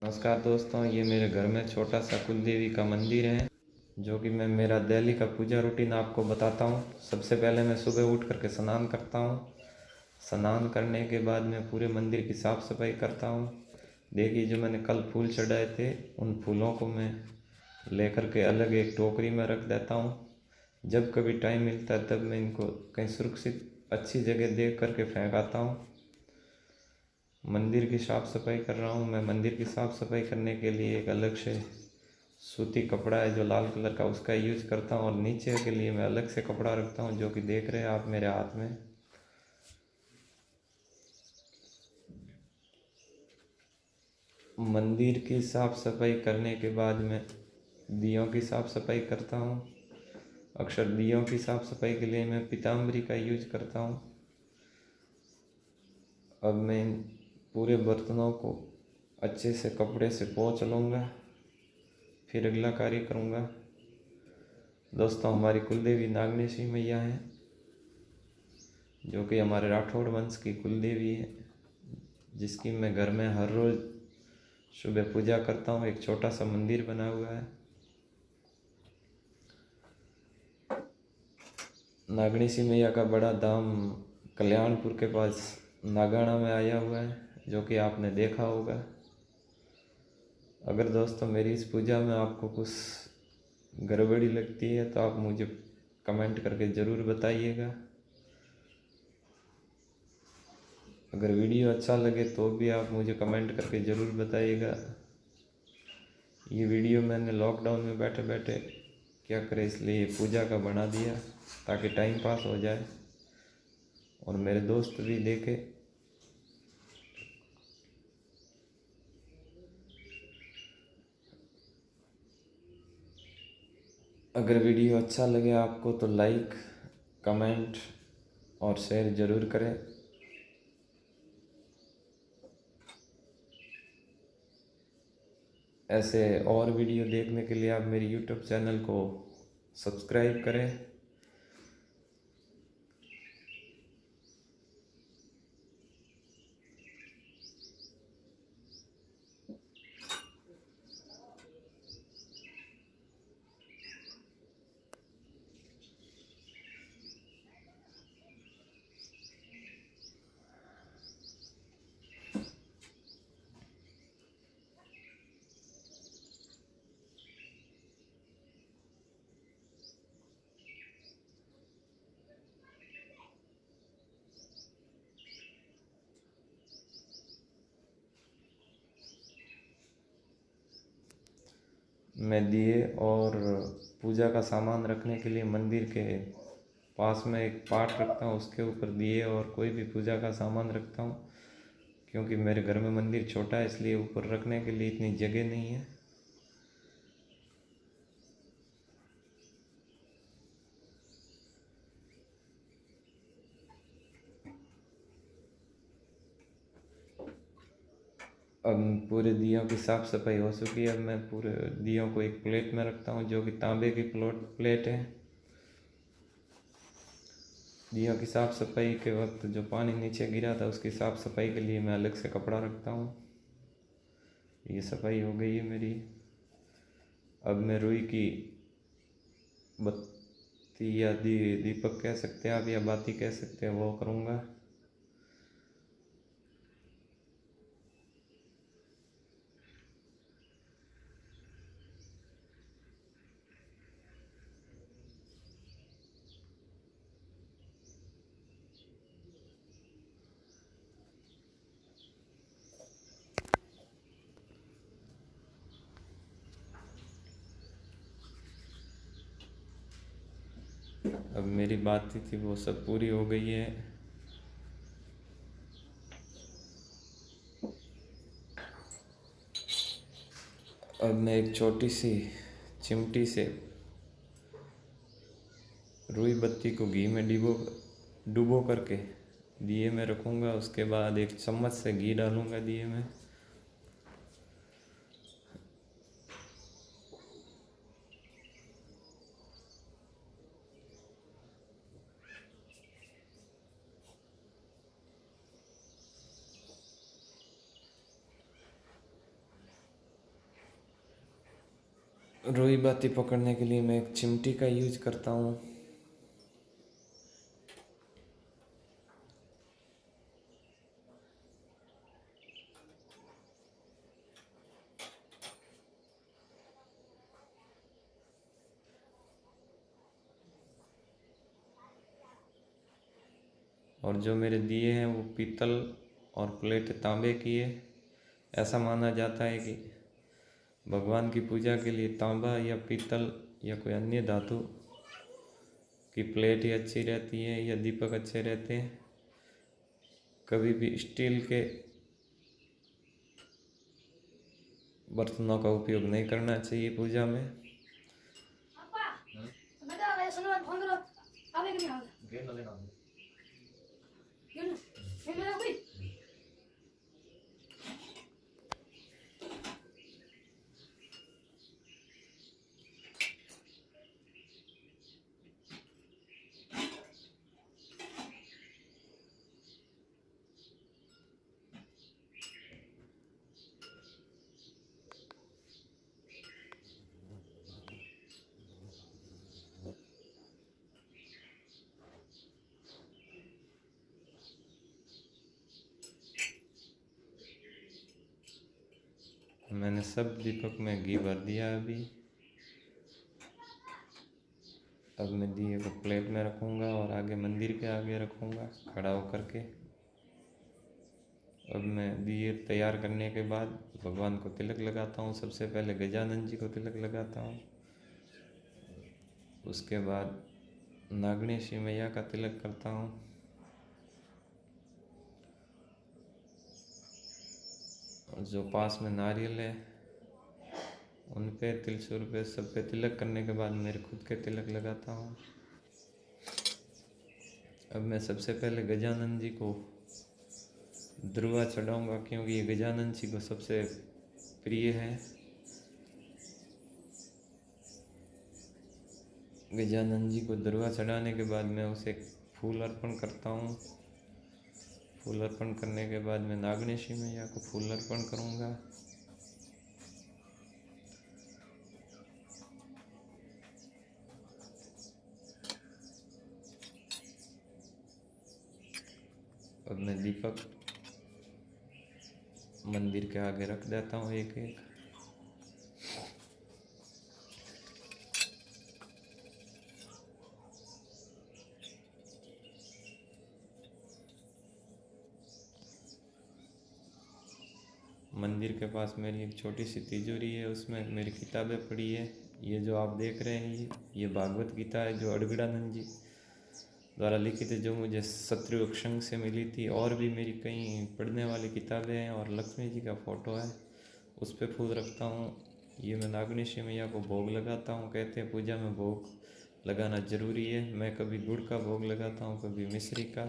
नमस्कार दोस्तों, ये मेरे घर में छोटा सा कुल देवी का मंदिर है जो कि मैं मेरा डेली का पूजा रूटीन आपको बताता हूँ। सबसे पहले मैं सुबह उठ करके स्नान करता हूँ। स्नान करने के बाद मैं पूरे मंदिर की साफ़ सफाई करता हूँ। देखिए, जो मैंने कल फूल चढ़ाए थे उन फूलों को मैं लेकर के अलग एक टोकरी में रख देता हूँ। जब कभी टाइम मिलता है तब मैं इनको कहीं सुरक्षित अच्छी जगह देख करके फेंक आता हूँ। मंदिर की साफ़ सफाई कर रहा हूँ। मैं मंदिर की साफ़ सफाई करने के लिए एक अलग से सूती कपड़ा है जो लाल कलर का, उसका यूज करता हूँ। और नीचे के लिए मैं अलग से कपड़ा रखता हूँ जो कि देख रहे हैं आप मेरे हाथ में। मंदिर की साफ़ सफाई करने के बाद मैं दियों की साफ़ सफाई करता हूँ। अक्सर दियों की साफ़ सफाई के लिए मैं पीताम्बरी का यूज करता हूँ। अब मैं इन पूरे बर्तनों को अच्छे से कपड़े से पोंछ लूँगा, फिर अगला कार्य करूँगा। दोस्तों, हमारी कुलदेवी नागनेशी मैया है जो कि हमारे राठौड़ वंश की कुलदेवी है, जिसकी मैं घर में हर रोज़ सुबह पूजा करता हूँ। एक छोटा सा मंदिर बना हुआ है। नागनेशी मैया का बड़ा धाम कल्याणपुर के पास नागाना में आया हुआ है, जो कि आपने देखा होगा। अगर दोस्तों मेरी इस पूजा में आपको कुछ गड़बड़ी लगती है तो आप मुझे कमेंट करके ज़रूर बताइएगा। अगर वीडियो अच्छा लगे तो भी आप मुझे कमेंट करके ज़रूर बताइएगा। ये वीडियो मैंने लॉकडाउन में बैठे बैठे क्या करे इसलिए पूजा का बना दिया ताकि टाइम पास हो जाए और मेरे दोस्त भी देखे। अगर वीडियो अच्छा लगे आपको तो लाइक, कमेंट और शेयर ज़रूर करें। ऐसे और वीडियो देखने के लिए आप मेरे यूट्यूब चैनल को सब्सक्राइब करें। मैं दिए और पूजा का सामान रखने के लिए मंदिर के पास में एक पाट रखता हूँ, उसके ऊपर दिए और कोई भी पूजा का सामान रखता हूँ। क्योंकि मेरे घर में मंदिर छोटा है इसलिए ऊपर रखने के लिए इतनी जगह नहीं है। अब पूरे दियों की साफ़ सफाई हो चुकी है। अब मैं पूरे दियों को एक प्लेट में रखता हूँ जो कि तांबे की प्लेट है। दियों की साफ़ सफाई के वक्त जो पानी नीचे गिरा था उसकी साफ़ सफाई के लिए मैं अलग से कपड़ा रखता हूँ। ये सफाई हो गई है मेरी। अब मैं रुई की बत्ती या दीपक कह सकते हैं आप या बाती कह सकते हैं वो करूँगा। अब मेरी बात थी वो सब पूरी हो गई है। अब मैं एक छोटी सी चिमटी से रुई बत्ती को घी में डुबो करके दिए में रखूँगा। उसके बाद एक चम्मच से घी डालूँगा दिए में। रुई बाती पकड़ने के लिए मैं एक चिमटी का यूज करता हूँ। और जो मेरे दिए हैं वो पीतल और प्लेट तांबे की है। ऐसा माना जाता है कि भगवान की पूजा के लिए तांबा या पीतल या कोई अन्य धातु की प्लेट ही अच्छी रहती है या दीपक अच्छे रहते हैं। कभी भी स्टील के बर्तनों का उपयोग नहीं करना चाहिए पूजा में। मैंने सब दीपक में घी भर दिया अभी। अब मैं दिए को प्लेट में रखूँगा और आगे मंदिर के आगे रखूँगा खड़ा होकर के। अब मैं दिए तैयार करने के बाद भगवान को तिलक लगाता हूँ। सबसे पहले गजानन जी को तिलक लगाता हूँ, उसके बाद नागणेशी मैया का तिलक करता हूँ, और जो पास में नारियल है उन पे तिलचुर पे सब पे तिलक करने के बाद मेरे खुद के तिलक लगाता हूँ। अब मैं सबसे पहले गजानन जी को दुर्वा चढ़ाऊँगा क्योंकि ये गजानन जी को सबसे प्रिय है। गजानन जी को दुर्वा चढ़ाने के बाद मैं उसे फूल अर्पण करता हूँ। फूल अर्पण करने के बाद मैं नागणेशी मैया को फूल अर्पण करूँगा। अब मैं दीपक मंदिर के आगे रख देता हूँ एक एक। मंदिर के पास मेरी एक छोटी सी तिजोरी है, उसमें मेरी किताबें पड़ी है। ये जो आप देख रहे हैं ये भागवत गीता है जो अड़गड़ानंद जी द्वारा लिखित है, जो मुझे शत्रुघ्न संघ से मिली थी। और भी मेरी कई पढ़ने वाली किताबें हैं और लक्ष्मी जी का फ़ोटो है, उस पर फूल रखता हूँ। ये मैं नागणेशी मैया को भोग लगाता हूँ। कहते हैं पूजा में भोग लगाना ज़रूरी है। मैं कभी गुड़ का भोग लगाता हूँ, कभी मिश्री का,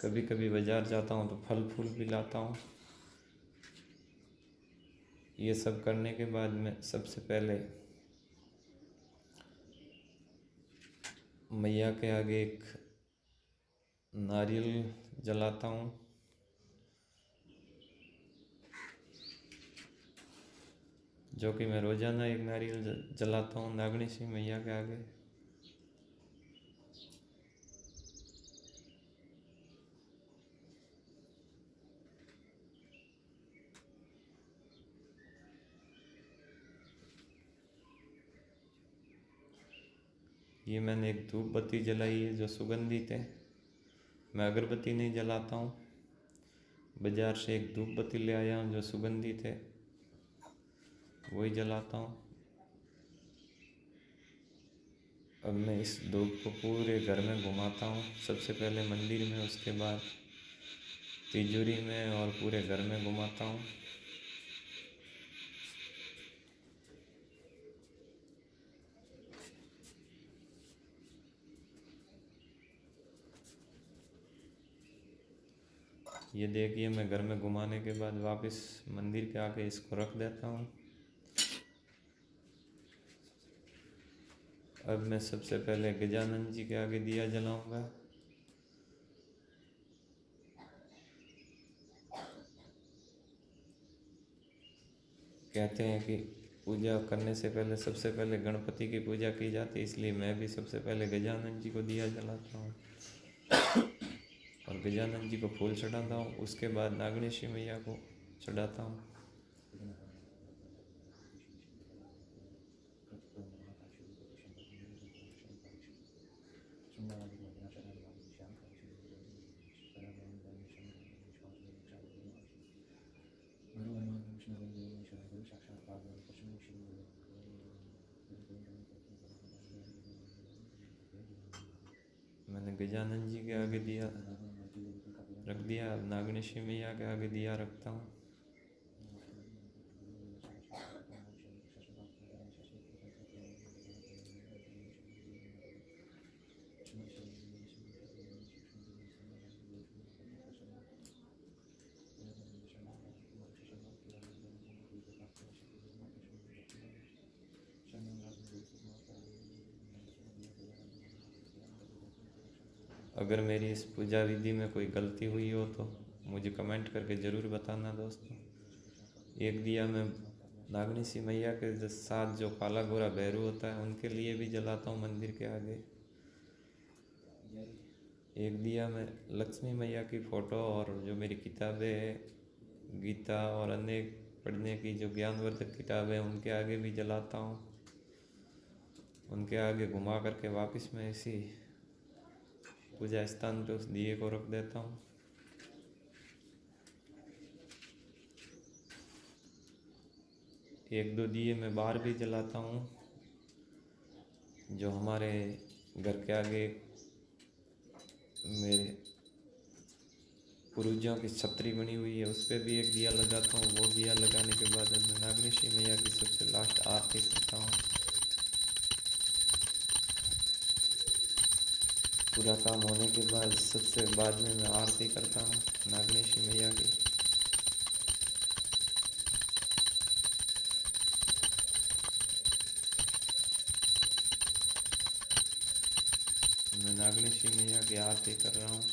कभी कभी बाज़ार जाता हूँ तो फल फूल भी लाता हूँ। ये सब करने के बाद मैं सबसे पहले मैया के आगे एक नारियल जलाता हूँ। जो कि मैं रोज़ाना एक नारियल जलाता हूँ नागणेशी मैया के आगे। ये मैंने एक धूप बत्ती जलाई है जो सुगंधित है। मैं अगरबत्ती नहीं जलाता हूँ, बाज़ार से एक धूप बत्ती ले आया हूँ जो सुगंधित है, वही जलाता हूँ। अब मैं इस धूप को पूरे घर में घुमाता हूँ। सबसे पहले मंदिर में, उसके बाद तिजोरी में और पूरे घर में घुमाता हूँ। ये देखिए मैं घर में घुमाने के बाद वापस मंदिर के आगे इसको रख देता हूँ। अब मैं सबसे पहले गजानन जी के आगे दिया जलाऊंगा। कहते हैं कि पूजा करने से पहले सबसे पहले गणपति की पूजा की जाती है, इसलिए मैं भी सबसे पहले गजानन जी को दिया जलाता हूँ और गजानन जी को फूल चढ़ाता हूँ। उसके बाद नागणेशी मैया को चढ़ाता हूँ। मैंने गजानन जी के आगे दिया रख दिया, अब नागणेशी मैया के आगे दिया रखता हूँ। अगर मेरी इस पूजा विधि में कोई गलती हुई हो तो मुझे कमेंट करके ज़रूर बताना दोस्तों। एक दिया मैं नागणेशी मैया के साथ जो काला गोरा भैरू होता है उनके लिए भी जलाता हूँ मंदिर के आगे। एक दिया मैं लक्ष्मी मैया की फ़ोटो और जो मेरी किताबें हैं गीता और अन्य पढ़ने की जो ज्ञानवर्धक किताबें हैं उनके आगे भी जलाता हूँ। उनके आगे घुमा करके वापस मैं इसी पूजा स्थान पे उस दिए को रख देता हूँ। एक दो दिए मैं बाहर भी जलाता हूँ। जो हमारे घर के आगे मेरे पूर्वजों की छतरी बनी हुई है उस पर भी एक दिया लगाता हूँ। वो दिया लगाने के बाद मैं नागणेशी मैया की सबसे लास्ट आरती करता हूँ। पूरा काम होने के बाद सबसे बाद में मैं आरती करता हूँ नागणेशी मैया की। मैं नागणेशी मैया की आरती कर रहा हूँ।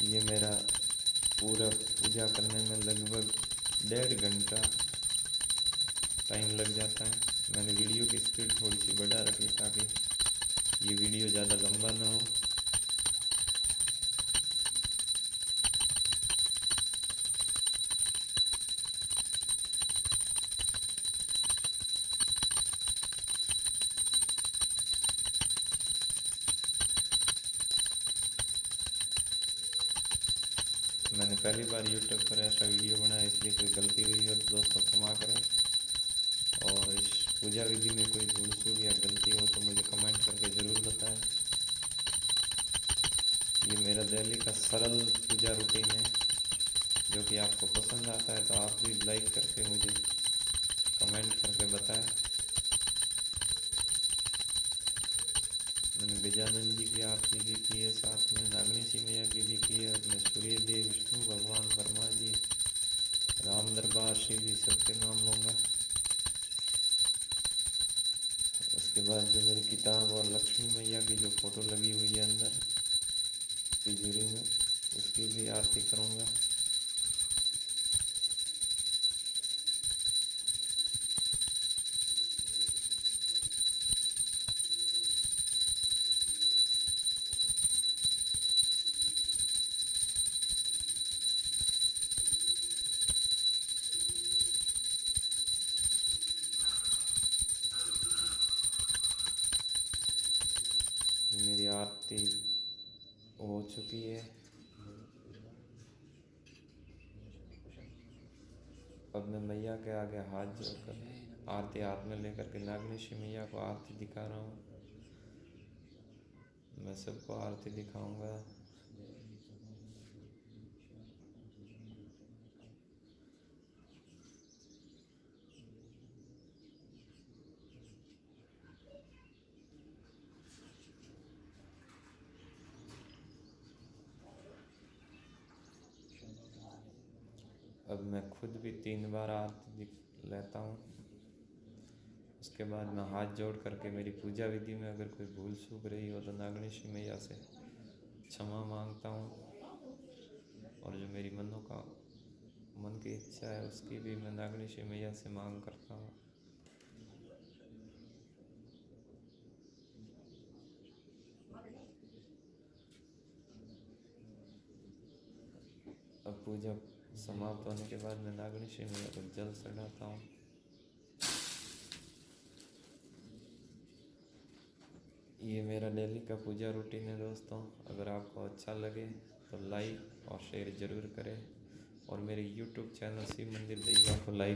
ये मेरा पूरा पूजा करने में लगभग 1.5 घंटा टाइम लग जाता है। मैंने वीडियो की स्पीड थोड़ी सी बढ़ा रखी ताकि ये वीडियो ज़्यादा लंबा ना हो। मैंने पहली बार यूट्यूब पर ऐसा वीडियो बनाया, इसलिए कोई गलती हुई हो तो दोस्तों क्षमा करें। और इस पूजा विधि में कोई भूल चूक या गलती हो तो मुझे कमेंट करके ज़रूर बताएं। ये मेरा दिल्ली का सरल पूजा रूटीन है, जो कि आपको पसंद आता है तो आप भी लाइक करके मुझे कमेंट करके बताएं। मैंने गजानन जी की आरती भी की है, साथ में नागणेशी मैया की भी की है। अपने सूर्य देव, विष्णु भगवान, ब्रह्मा जी, राम दरबार, शिव जी सबके नाम लूँगा। उसके बाद जो मेरी किताब और लक्ष्मी मैया की जो फ़ोटो लगी हुई है अंदर तिजोरी में, उसकी भी आरती करूँगा। मेरी आरती हो चुकी है। अब मैं मैया के आगे हाथ जोड़कर आरती हाथ में लेकर के नागणेशी मैया को आरती दिखा रहा हूँ। मैं सबको आरती दिखाऊंगा। अब मैं खुद भी 3 बार आरती लेता हूँ। उसके बाद मैं हाथ जोड़ करके मेरी पूजा विधि में अगर कोई भूल चूक रही हो तो नागणेश्वरी मैया से क्षमा मांगता हूँ। और जो मेरी मन की इच्छा है उसकी भी मैं नागणेश्वरी मैया से मांग करता हूँ। अब पूजा समाप्त होने के बाद मैं नागणेश्वरी मैया को जल चढ़ाता हूँ। ये मेरा डेली का पूजा रूटीन है दोस्तों। अगर आपको अच्छा लगे तो लाइक और शेयर ज़रूर करें और मेरे YouTube चैनल शिव मंदिर दईवा को लाइक